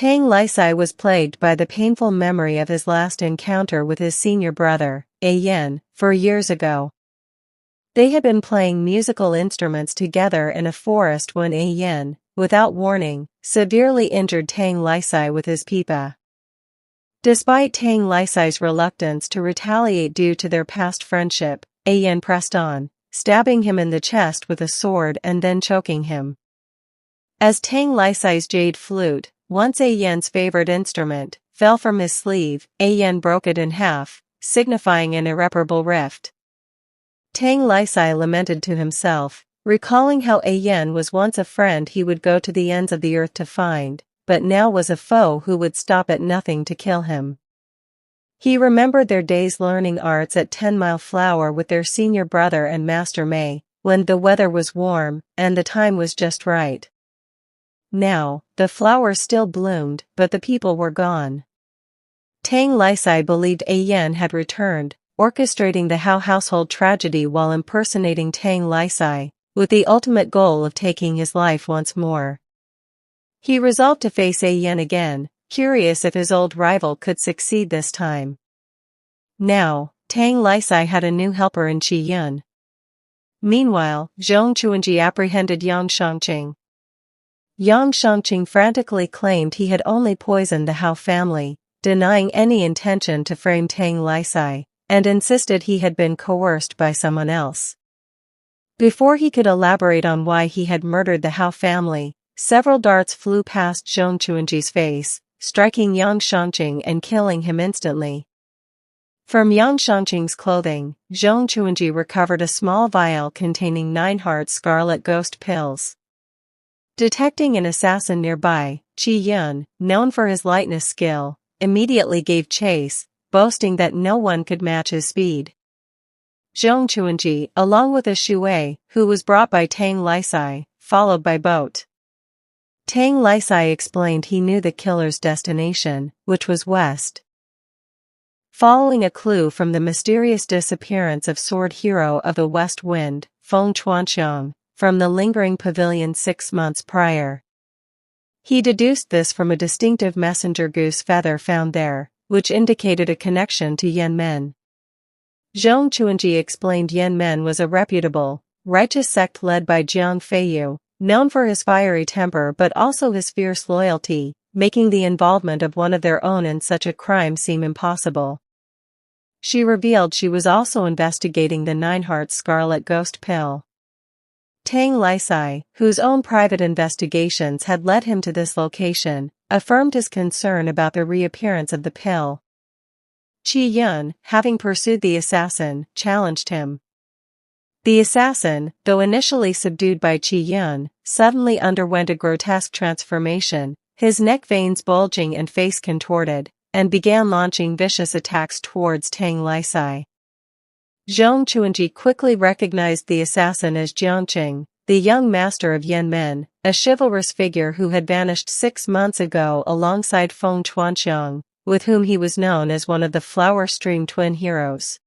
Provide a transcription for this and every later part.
Tang Lisai was plagued by the painful memory of his last encounter with his senior brother, A Yen, 4 years ago. They had been playing musical instruments together in a forest when A Yen, without warning, severely injured Tang Lisai with his pipa. Despite Tang Lisai's reluctance to retaliate due to their past friendship, A Yen pressed on, stabbing him in the chest with a sword and then choking him. As Tang Lisai's jade flute, once A Yen's favorite instrument, fell from his sleeve, A Yen broke it in half, signifying an irreparable rift. Tang Lisai lamented to himself, recalling how A Yen was once a friend he would go to the ends of the earth to find, but now was a foe who would stop at nothing to kill him. He remembered their days learning arts at 10 Mile Flower with their senior brother and Master Mei, when the weather was warm and the time was just right. Now, the flowers still bloomed, but the people were gone. Tang Lisai believed A Yen had returned, orchestrating the Hao household tragedy while impersonating Tang Lisai, with the ultimate goal of taking his life once more. He resolved to face A Yen again, curious if his old rival could succeed this time. Now, Tang Lisai had a new helper in Qi Yun. Meanwhile, Zhong Chuanji apprehended Yang Shangqing. Yang Shangqing frantically claimed he had only poisoned the Hao family, denying any intention to frame Tang Lisai, and insisted he had been coerced by someone else. Before he could elaborate on why he had murdered the Hao family, several darts flew past Zhong Chuanji's face, striking Yang Shangqing and killing him instantly. From Yang Shangqing's clothing, Zhong Chuanji recovered a small vial containing 9 heart scarlet ghost pills. Detecting an assassin nearby, Qi Yun, known for his lightness skill, immediately gave chase, boasting that no one could match his speed. Zhong Chuanji, along with a Shui, who was brought by Tang Lisai, followed by boat. Tang Lisai explained he knew the killer's destination, which was west. Following a clue from the mysterious disappearance of Sword Hero of the West Wind, Feng Chuanxiang, from the lingering pavilion 6 months prior. He deduced this from a distinctive messenger goose feather found there, which indicated a connection to Yan Men. Zhong Chuanji explained Yan Men was a reputable, righteous sect led by Jiang Feiyu, known for his fiery temper but also his fierce loyalty, making the involvement of one of their own in such a crime seem impossible. She revealed she was also investigating the 9 heart scarlet ghost pill. Tang Lisai, whose own private investigations had led him to this location, affirmed his concern about the reappearance of the pill. Qi Yun, having pursued the assassin, challenged him. The assassin, though initially subdued by Qi Yun, suddenly underwent a grotesque transformation, his neck veins bulging and face contorted, and began launching vicious attacks towards Tang Lisai. Zhong Chuanji quickly recognized the assassin as Jiangqing, the young master of Yan Men, a chivalrous figure who had vanished 6 months ago alongside Feng Chuanxiang, with whom he was known as one of the Flower Stream twin heroes.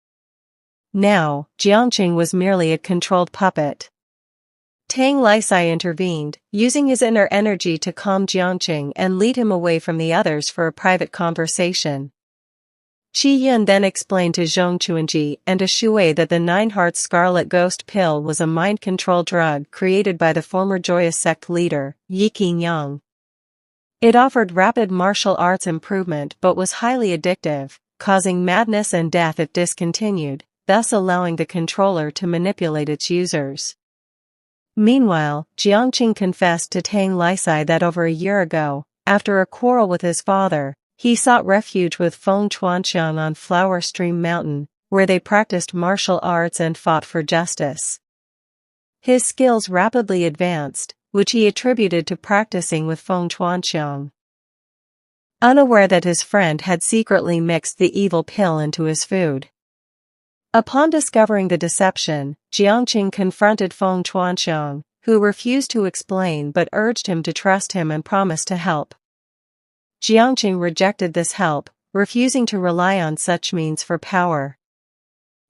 Now, Jiangqing was merely a controlled puppet. Tang Lisai intervened, using his inner energy to calm Jiangqing and lead him away from the others for a private conversation. Qi Yun then explained to Zhong Chuanji and a Shui that the 9 heart scarlet ghost pill was a mind control drug created by the former Joyous sect leader, Yi Qingyang. It offered rapid martial arts improvement but was highly addictive, causing madness and death if discontinued, thus allowing the controller to manipulate its users. Meanwhile, Jiangqing confessed to Tang Lisai that over a year ago, after a quarrel with his father, he sought refuge with Feng Chuanxiang on Flower Stream Mountain, where they practiced martial arts and fought for justice. His skills rapidly advanced, which he attributed to practicing with Feng Chuanxiang. Unaware that his friend had secretly mixed the evil pill into his food. Upon discovering the deception, Jiangqing confronted Feng Chuanxiang, who refused to explain but urged him to trust him and promised to help. Jiangqing rejected this help, refusing to rely on such means for power.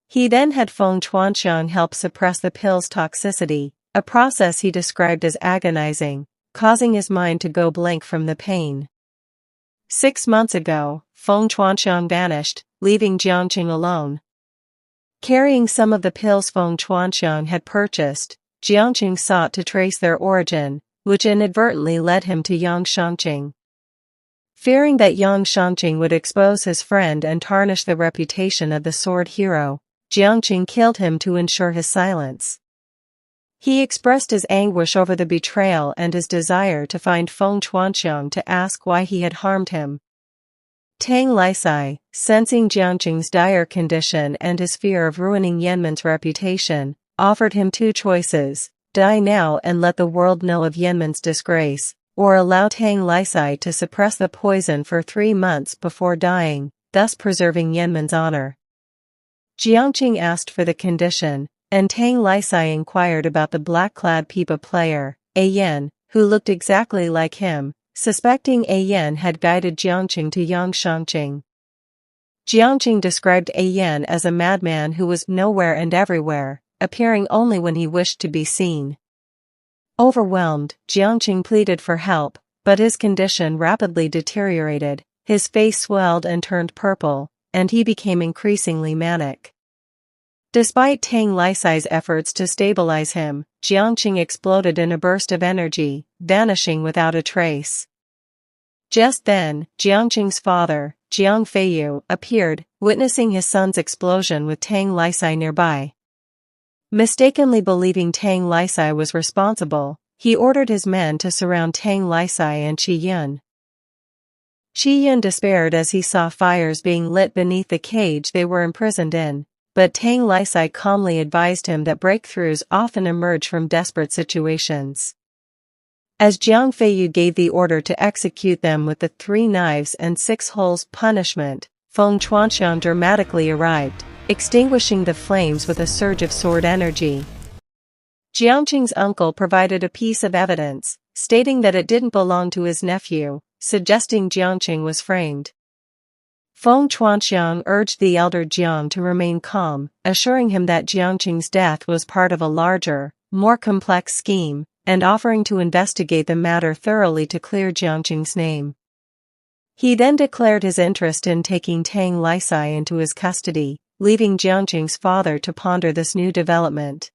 He then had Feng Chuanxiang help suppress the pill's toxicity, a process he described as agonizing, causing his mind to go blank from the pain. 6 months ago, Feng Chuanxiang vanished, leaving Jiangqing alone. Carrying some of the pills Feng Chuanxiang had purchased, Jiangqing sought to trace their origin, which inadvertently led him to Yang Shangqing. Fearing that Yang Shangqing would expose his friend and tarnish the reputation of the sword hero, Jiangqing killed him to ensure his silence. He expressed his anguish over the betrayal and his desire to find Feng Chuanxiang to ask why he had harmed him. Tang Lisai, sensing Jiangqing's dire condition and his fear of ruining Yanmen's reputation, offered him two choices: die now and let the world know of Yanmen's disgrace, or allow Tang Lisai to suppress the poison for 3 months before dying, thus preserving Yanmen's honor. Jiangqing asked for the condition, and Tang Lisai inquired about the black-clad pipa player, A Yan, who looked exactly like him, suspecting A Yan had guided Jiangqing to Yang Shangqing. Jiangqing described A Yan as a madman who was nowhere and everywhere, appearing only when he wished to be seen. Overwhelmed, Jiangqing pleaded for help, but his condition rapidly deteriorated, his face swelled and turned purple, and he became increasingly manic. Despite Tang Lisai's efforts to stabilize him, Jiangqing exploded in a burst of energy, vanishing without a trace. Just then, Jiangqing's father, Jiang Feiyu, appeared, witnessing his son's explosion with Tang Lisai nearby. Mistakenly believing Tang Lisai was responsible, he ordered his men to surround Tang Lisai and Qi Yun. Qi Yun despaired as he saw fires being lit beneath the cage they were imprisoned in, but Tang Lisai calmly advised him that breakthroughs often emerge from desperate situations. As Jiang Feiyu gave the order to execute them with the 3 knives and 6 holes punishment, Feng Chuanxiang dramatically arrived, extinguishing the flames with a surge of sword energy. Jiangqing's uncle provided a piece of evidence, stating that it didn't belong to his nephew, suggesting Jiangqing was framed. Feng Chuanxiang urged the elder Jiang to remain calm, assuring him that Jiangqing's death was part of a larger, more complex scheme, and offering to investigate the matter thoroughly to clear Jiangqing's name. He then declared his interest in taking Tang Lisai into his custody, leaving Jiangqing's father to ponder this new development.